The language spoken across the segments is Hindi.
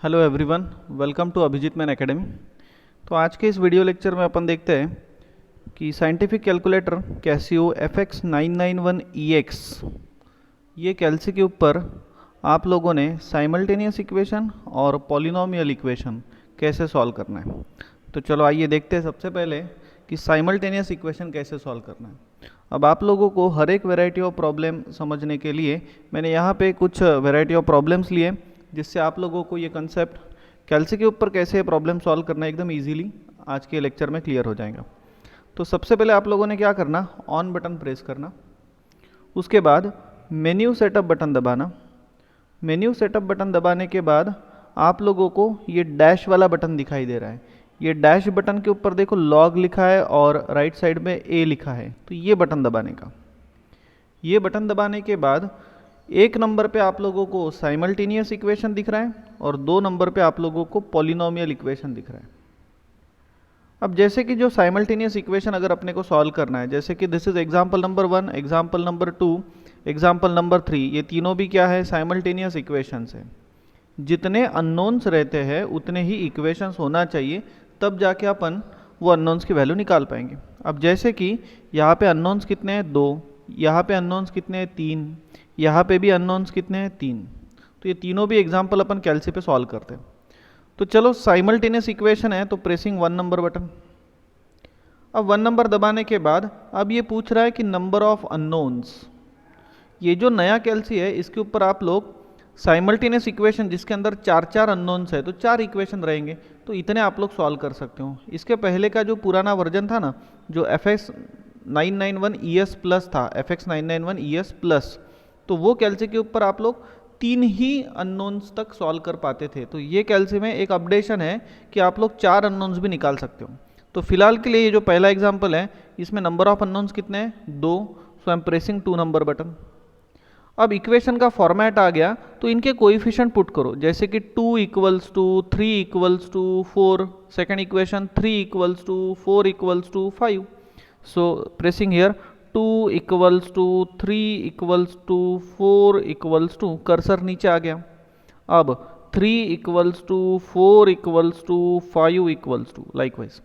Hello everyone, welcome to Abhijeet man academy. तो आज के इस वीडियो लेक्चर में अपन देखते हैं कि साइंटिफिक कैलकुलेटर कैसियो FX991EX ये कैलसी के ऊपर आप लोगों ने साइमल्टेनियस इक्वेशन और पॉलिनोमियल इक्वेशन कैसे सॉल्व करना है। तो चलो आइए देखते हैं सबसे पहले कि साइमल्टेनियस इक्वेशन कैसे सॉल्व करना है। अब आप लोगों को हर एक वेराइटी ऑफ प्रॉब्लम समझने के लिए मैंने यहाँ पे कुछ वेराइटी ऑफ प्रॉब्लम्स लिए, जिससे आप लोगों को ये कंसेप्ट कैलसी के ऊपर कैसे प्रॉब्लम सॉल्व करना है एकदम इजीली आज के लेक्चर में क्लियर हो जाएगा। तो सबसे पहले आप लोगों ने क्या करना, ऑन बटन प्रेस करना, उसके बाद मेन्यू सेटअप बटन दबाना। मेन्यू सेटअप बटन दबाने के बाद आप लोगों को ये डैश वाला बटन दिखाई दे रहा है। ये डैश बटन के ऊपर देखो लॉग लिखा है और राइट साइड में ए लिखा है, तो ये बटन दबाने का। ये बटन दबाने के बाद एक नंबर पे आप लोगों को साइमल्टेनियस इक्वेशन दिख रहा है और 2 नंबर पे आप लोगों को पॉलिनोमियल इक्वेशन दिख रहा है। अब जैसे कि जो साइमल्टेनियस इक्वेशन अगर अपने को सॉल्व करना है, जैसे कि this is example number 1, example number 2, example number 3, ये तीनों भी क्या है, साइमल्टेनियस इक्वेशंस है। जितने अननोन्स रहते हैं उतने ही इक्वेशंस होना चाहिए, तब जाके अपन वो अननोन्स की वैल्यू निकाल पाएंगे। अब जैसे कि यहाँ पे अननोन्स कितने हैं, 2, यहाँ पे अननोन्स कितने हैं, 3, यहाँ पे भी अननोन्स कितने हैं, 3। तो ये तीनों भी एग्जाम्पल अपन कैलसी पे सॉल्व करते हैं। तो चलो साइमल्टेनियस इक्वेशन है तो प्रेसिंग 1 नंबर बटन। अब 1 नंबर दबाने के बाद अब ये पूछ रहा है कि नंबर ऑफ अननोन्स। ये जो नया कैलसी है इसके ऊपर आप लोग साइमल्टेनियस इक्वेशन जिसके अंदर 4 अननोन्स है तो 4 इक्वेशन रहेंगे, तो इतने आप लोग सॉल्व कर सकते हो। इसके पहले का जो पुराना वर्जन था ना, जो FX991ES प्लस था, FX991ES प्लस, तो वो कैलसी के ऊपर आप लोग 3 ही अननोन्स तक सॉल्व कर पाते थे। तो ये कैलसी में एक अपडेशन है कि आप लोग 4 अननोन्स भी निकाल सकते हो। तो फिलहाल के लिए ये जो पहला एग्जांपल है इसमें नंबर ऑफ अननोन्स कितने हैं, 2, so I am pressing 2 number button. अब इक्वेशन का फॉर्मेट आ गया तो इनके कोएफिशिएंट पुट करो, जैसे कि 2 equals to 3 equals to 4, second equation 3 equals to 4 equals to 5। So pressing here 2 equals to 3 equals to 4 equals to, cursor नीचे आ गया। अब 3 equals to 4 equals to 5 equals to likewise.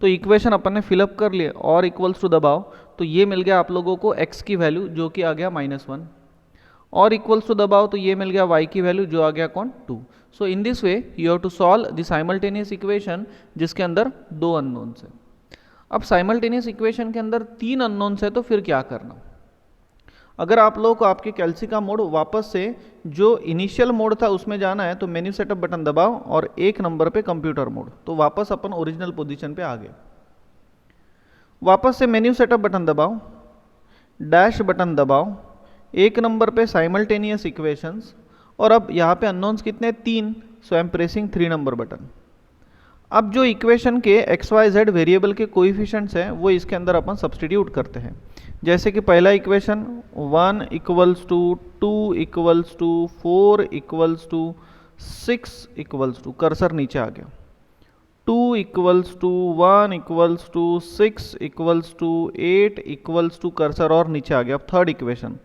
तो इक्वेशन अपन ने फिलअप कर लिए और इक्वल्स टू दबाओ तो ये मिल गया आप लोगों को x की वैल्यू जो कि आ गया -1, और इक्वल्स टू दबाओ तो ये मिल गया y की वैल्यू जो आ गया कौन, 2। So in this way you have to solve the simultaneous equation जिसके अंदर 2 अननोन्स है। अब साइमल्टेनियस इक्वेशन के अंदर 3 अननोन्स है तो फिर क्या करना। अगर आप लोगों को आपके कैलसी का मोड वापस से जो इनिशियल मोड था उसमें जाना है तो मेन्यू सेटअप बटन दबाओ और 1 नंबर पे कंप्यूटर मोड, तो वापस अपन ओरिजिनल पोजीशन पे आ गए। वापस से मेन्यू सेटअप बटन दबाओ, डैश बटन दबाओ, 1 नंबर पे साइमल्टेनियस इक्वेशंस, और अब यहाँ पे अननोन्स कितने, 3, so I am pressing 3 number button. अब जो इक्वेशन के XYZ वेरिएबल के कोएफिशिएंट्स हैं वो इसके अंदर अपन सब्सटीट्यूट करते हैं। जैसे कि पहला equation 1 equals to 2 equals to 4 equals to 6 equals to, cursor नीचे आ गया, 2 equals to 1 equals to 6 equals to 8 equals to, cursor और नीचे आ गया। अब third equation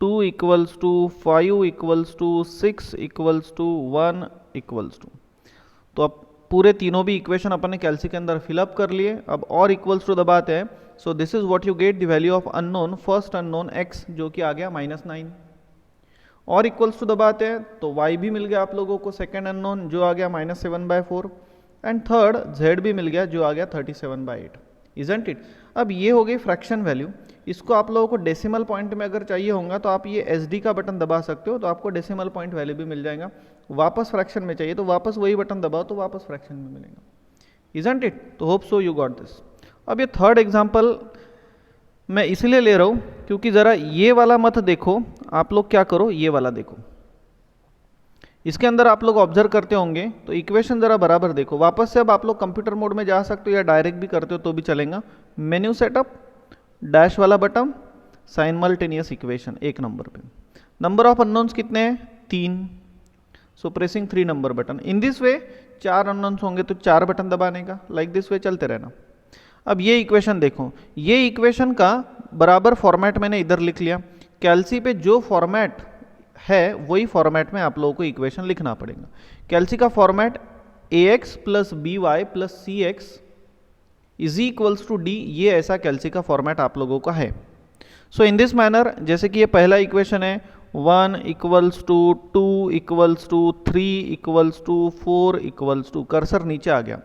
2 equals to 5 equals to 6 equals to 1 equals to. तो अब पूरे तीनों भी इक्वेशन अपन ने कैलसी के अंदर फिलअप कर लिए। अब और इक्वल्स टू दबाते हैं, so this is what you get the value of unknown, first unknown x जो कि आ गया -9। और इक्वल्स टू दबाते हैं तो y भी मिल गया आप लोगों को, सेकेंड अननोन जो आ गया -7/4, एंड थर्ड z भी मिल गया जो आ गया 37/8, इजंट इट। अब ये हो गई फ्रैक्शन वैल्यू। इसको आप लोगों को डेसिमल पॉइंट में अगर चाहिए होगा तो आप ये SD का बटन दबा सकते हो, तो आपको डेसिमल पॉइंट वैल्यू भी मिल जाएगा। वापस फ्रैक्शन में चाहिए तो वापस वही बटन दबाओ तो वापस फ्रैक्शन में मिलेगा, इजंट इट। तो hope so you got this. अब ये थर्ड एग्जाम्पल मैं इसलिए ले रहा हूँ क्योंकि ज़रा ये वाला मत देखो, आप लोग क्या करो, ये वाला देखो। इसके अंदर आप लोग ऑब्जर्व करते होंगे तो इक्वेशन ज़रा बराबर देखो। वापस से अब आप लोग कंप्यूटर मोड में जा सकते हो या डायरेक्ट भी करते हो तो भी चलेगा। मेन्यू सेटअप, डैश वाला बटन, साइमल्टेनियस इक्वेशन 1 नंबर पे। नंबर ऑफ अननोन्स कितने हैं, 3, so pressing 3 number button. In this way 4 unknowns होंगे तो 4 बटन दबाने का, लाइक दिस वे चलते रहना। अब ये इक्वेशन देखो, ये इक्वेशन का बराबर फॉर्मेट मैंने इधर लिख लिया। कैलसी पे जो फॉर्मेट है वही फॉर्मेट में आप लोगों को इक्वेशन लिखना पड़ेगा। कैलसी का format ax plus B Y plus C X is equals to D, ये ऐसा कैलसी का फॉर्मेट आप लोगों का है। सो इन दिस मैनर, जैसे कि ये पहला इक्वेशन है 1 equals to 2 equals to 3 equals to 4 equals to, cursor नीचे आ गया।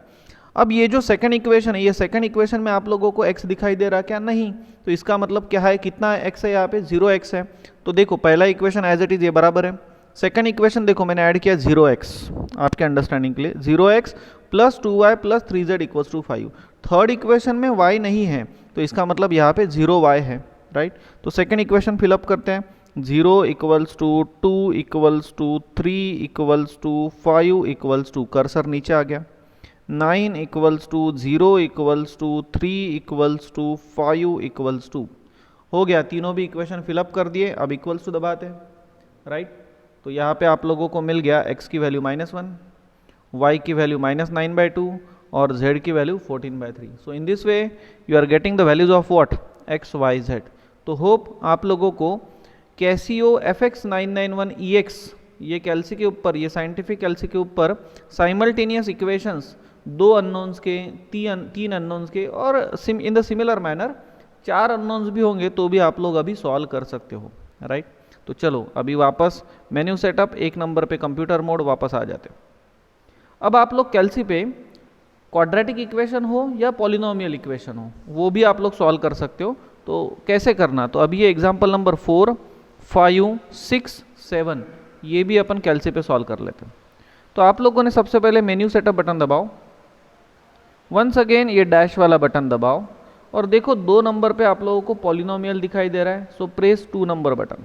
अब ये जो सेकंड इक्वेशन है, ये सेकंड इक्वेशन में आप लोगों को x दिखाई दे रहा क्या? नहीं। तो इसका मतलब क्या है, कितना x है यहाँ पे? 0x है। तो देखो पहला इक्वेशन एज इट इज ये बराबर है। सेकंड इक्वेशन देखो मैंने ऐड किया 0x, आपके अंडरस्टैंडिंग के लिए 0x plus 2y plus 3z equals to 5। Third equation में y नहीं है, तो इसका मतलब यहाँ पे 0y है, राइट। तो सेकंड इक्वेशन फिलअप करते हैं, 0 equals to 2 equals to 3 equals to 5 equals to, cursor नीचे आ गया, 9 equals to 0 equals to 3 equals to 5 equals to, हो गया। तीनों भी इक्वेशन फिलअप कर दिए, अब इक्वल्स टू दबाते हैं, राइट। तो यहाँ पे आप लोगों को मिल गया x की वैल्यू -1, y की वैल्यू -9/2 और z की value 14/3। So in this way you are getting the values of what, x, y, z। तो होप आप लोगों को कैसियो FX991EX, ये कैल्सी के ऊपर, ये साइंटिफिक कैल्सी के ऊपर साइमल्टेनियस इक्वेशंस, 2 अननोन्स के, 3 अननोन्स के, और in the similar manner 4 unknowns भी होंगे तो भी आप लोग अभी सॉल्व कर सकते हो, राइट। तो चलो अभी वापस मेन्यू सेटअप, 1 नंबर पे कंप्यूटर मोड, वापस आ जाते हो। अब आप लोग कैल्सी पे क्वाड्रेटिक इक्वेशन हो या पॉलिनोमियल इक्वेशन हो, वो भी आप लोग सॉल्व कर सकते हो। तो कैसे करना, तो अभी ये एग्जाम्पल नंबर 4, 5, 6, 7 ये भी अपन कैल्सी पे सॉल्व कर लेते हैं। तो आप लोगों ने सबसे पहले मेन्यू सेटअप बटन दबाओ, वंस अगेन ये डैश वाला बटन दबाओ, और देखो 2 नंबर पे आप लोगों को पॉलिनोमियल दिखाई दे रहा है, सो प्रेस 2 नंबर बटन।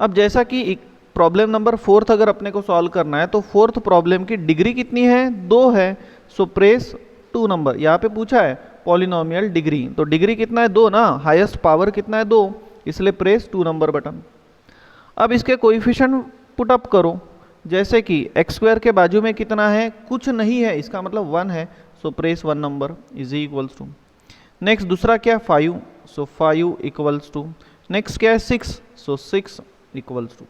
अब जैसा कि प्रॉब्लम नंबर 4 अगर अपने को सॉल्व करना है, तो 4th प्रॉब्लम की डिग्री कितनी है? 2 है। सो प्रेस 2 नंबर, यहाँ पे पूछा है पॉलिनोमियल डिग्री, तो डिग्री कितना है? 2 ना, हाईएस्ट पावर कितना है? 2, इसलिए प्रेस 2 नंबर बटन। अब इसके कोएफिशिएंट पुट अप करो, जैसे कि x² के बाजू में कितना है? कुछ नहीं है, इसका मतलब 1 है, so press 1 number is equals to. Next दूसरा क्या है? 5, सो 5 इक्वल्स टू। नेक्स्ट क्या है? 6, सो 6 इक्वल्स टू,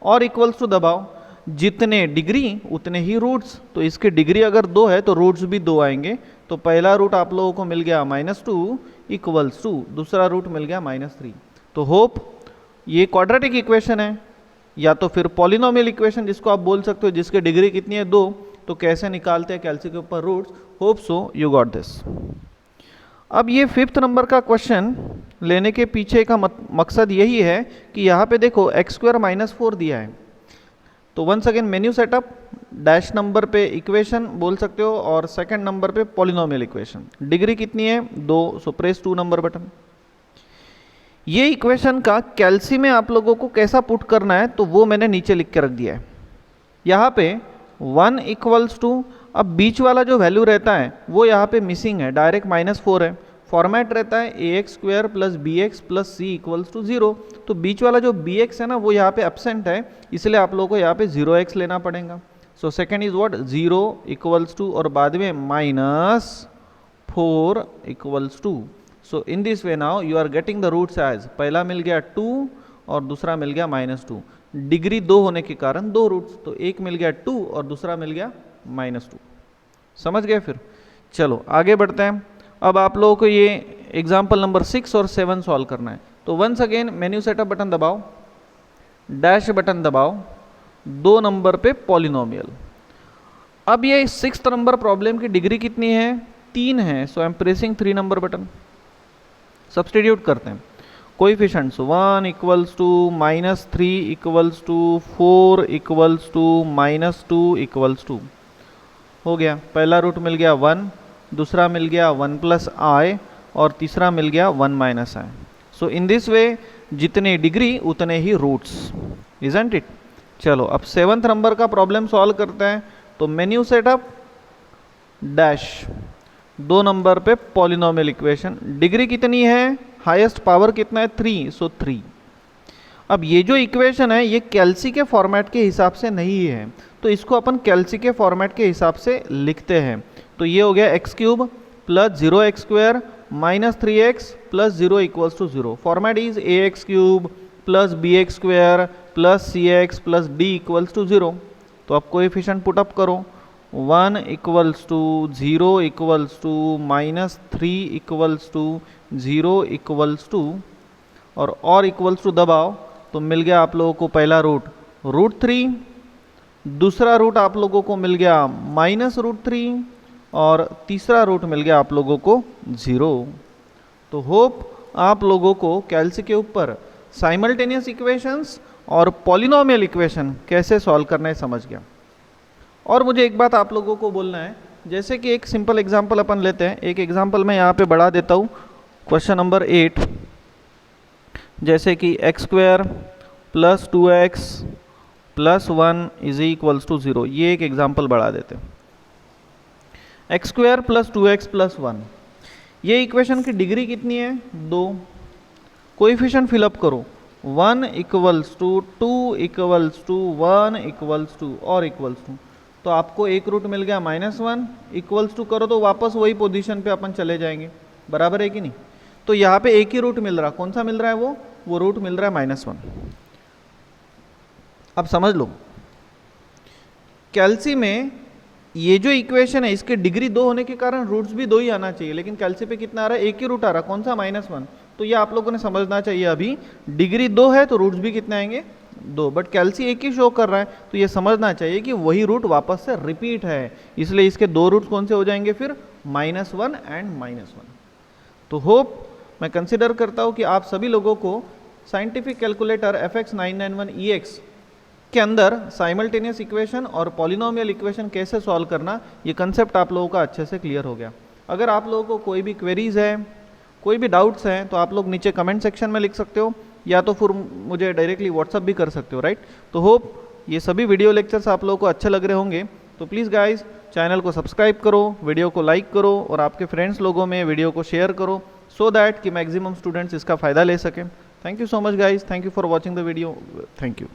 और इक्वल्स टू दबाओ, जितने डिग्री उतने ही रूट्स। तो इसके डिग्री अगर 2 है तो रूट्स भी 2 आएंगे। तो पहला रूट आप लोगों को मिल गया -2 इक्वल्स टू, दूसरा रूट मिल गया -3। तो होप ये क्वाड्रेटिक इक्वेशन है, या तो फिर पॉलिनोमियल इक्वेशन जिसको आप बोल सकते हो, जिसके डिग्री कितनी है? 2। तो कैसे निकालते हैं कैल्सी के ऊपर roots? Hope so you got this. अब ये 5th नंबर का क्वेश्चन लेने के पीछे का मकसद यही है कि यहाँ पे देखो x² -4 दिया है। तो once again menu setup, dash number पे इक्वेशन बोल सकते हो, और सेकंड नंबर पे पॉलिनोमियल इक्वेशन। डिग्री कितनी है? 2, सो प्रेस 2 नंबर बटन। ये इक्वेशन का कैल्सी में आप लोगों को कैसा पुट करना है, तो वो मैंने नीचे लिख के रख दिया है। यहाँ पे 1 इक्वल्स टू, अब बीच वाला जो वैल्यू रहता है वो यहाँ पे मिसिंग है, डायरेक्ट -4 है। फॉर्मेट रहता है ax² plus bx plus c equals to 0। तो बीच वाला जो bx है ना, वो यहाँ पे एब्सेंट है, इसलिए आप लोगों को यहाँ पे 0x लेना पड़ेगा। So second is what? 0 equals to, और बाद में -4 equals to. So in this way now you are getting the roots as, पहला मिल गया 2 और दूसरा मिल गया -2। डिग्री 2 होने के कारण 2 रूट्स, तो एक मिल गया 2 और दूसरा मिल गया -2। समझ गए? फिर चलो आगे बढ़ते हैं। अब आप लोगों को ये एग्जाम्पल नंबर 6 और 7 सॉल्व करना है। तो once again menu setup button दबाओ, डैश बटन दबाओ, 2 नंबर पे पॉलिनोमियल। अब ये 6th नंबर प्रॉब्लम की डिग्री कितनी है? 3 है, so I am pressing 3 number button. Substitute करते हैं coefficients, 1 equals to -3 equals to 4 equals to -2 equals to, हो गया। पहला रूट मिल गया 1, दूसरा मिल गया 1 + i, और तीसरा मिल गया 1 - i। सो इन दिस वे जितने डिग्री उतने ही रूट्स, इजंट इट। चलो अब 7th नंबर का प्रॉब्लम सॉल्व करते हैं। तो मेन्यू सेटअप, डैश, 2 नंबर पे पॉलिनोमियल इक्वेशन। डिग्री कितनी है? हाईएस्ट पावर कितना है? 3, सो 3। अब ये जो इक्वेशन है ये कैल्सी के फॉर्मेट के हिसाब से नहीं है, तो इसको अपन कैल्सी के फॉर्मेट के हिसाब से लिखते हैं। तो ये हो गया x³ plus 0x² -3x plus 0 equals to 0। Format is ax³ plus B X square plus C X plus D equals to 0। तो आप कोएफिशिएंट पुटअप करो, 1 equals to 0 equals to -3 equals to 0 equals to और इक्वल्स टू दबाओ तो मिल गया आप लोगों को पहला रूट √3, दूसरा रूट आप लोगों को मिल गया -√3 और तीसरा रूट मिल गया आप लोगों को 0। तो होप आप लोगों को कैल्सी के ऊपर साइमल्टेनियस इक्वेशंस और पॉलिनोमियल इक्वेशन कैसे सॉल्व करना है समझ गया। और मुझे एक बात आप लोगों को बोलना है, जैसे कि एक सिंपल एग्जांपल अपन लेते हैं। एक एग्जांपल मैं यहाँ पे बढ़ा देता हूँ, क्वेश्चन नंबर 8, जैसे कि x² + 2x + 1 is equals to 0। ये एक एग्जांपल बढ़ा देते हैं। x² + 2x + 1, ये इक्वेशन की डिग्री कितनी है? 2। कोएफिशिएंट फिलअप करो, 1 equals to 2 equals to 1 equals to और इक्वल्स टू। तो आपको एक रूट मिल गया -1, इक्वल्स टू करो तो वापस वही पोजीशन पे अपन चले जाएंगे, बराबर है कि नहीं? तो यहाँ पे एक ही रूट मिल रहा, कौन सा मिल रहा है? वो रूट मिल रहा है -1। अब समझ लो, कैल्सी में ये जो इक्वेशन है इसके डिग्री 2 होने के कारण रूट्स भी 2 ही आना चाहिए, लेकिन कैल्सी पे कितना आ रहा है? एक ही रूट आ रहा, कौन सा? -1। तो ये आप लोगों ने समझना चाहिए, अभी डिग्री 2 है तो रूट्स भी कितने आएंगे? 2। बट कैल्सी एक ही शो कर रहा है, तो ये समझना चाहिए कि वही रूट वापस से रिपीट है, इसलिए इसके 2 रूट्स कौन से हो जाएंगे फिर? -1 एंड -1। तो होप मैं कंसिडर करता हूँ कि आप सभी लोगों को साइंटिफिक कैलकुलेटर FX991EX के अंदर साइमल्टेनियस इक्वेशन और पॉलिनोमियल इक्वेशन कैसे सॉल्व करना, ये कंसेप्ट आप लोगों का अच्छे से क्लियर हो गया। अगर आप लोगों को कोई भी क्वेरीज है, कोई भी डाउट्स हैं, तो आप लोग नीचे कमेंट सेक्शन में लिख सकते हो, या तो फिर मुझे डायरेक्टली व्हाट्सअप भी कर सकते हो, राइट? तो होप ये सभी वीडियो लेक्चर्स आप लोगों को अच्छे लग रहे होंगे। तो प्लीज़ गाइज चैनल को सब्सक्राइब करो, वीडियो को लाइक करो और आपके फ्रेंड्स लोगों में वीडियो को शेयर करो, सो दैट कि मैक्सिमम स्टूडेंट्स इसका फ़ायदा ले सकें। Thank you so much guys, thank you for watching the video, thank you.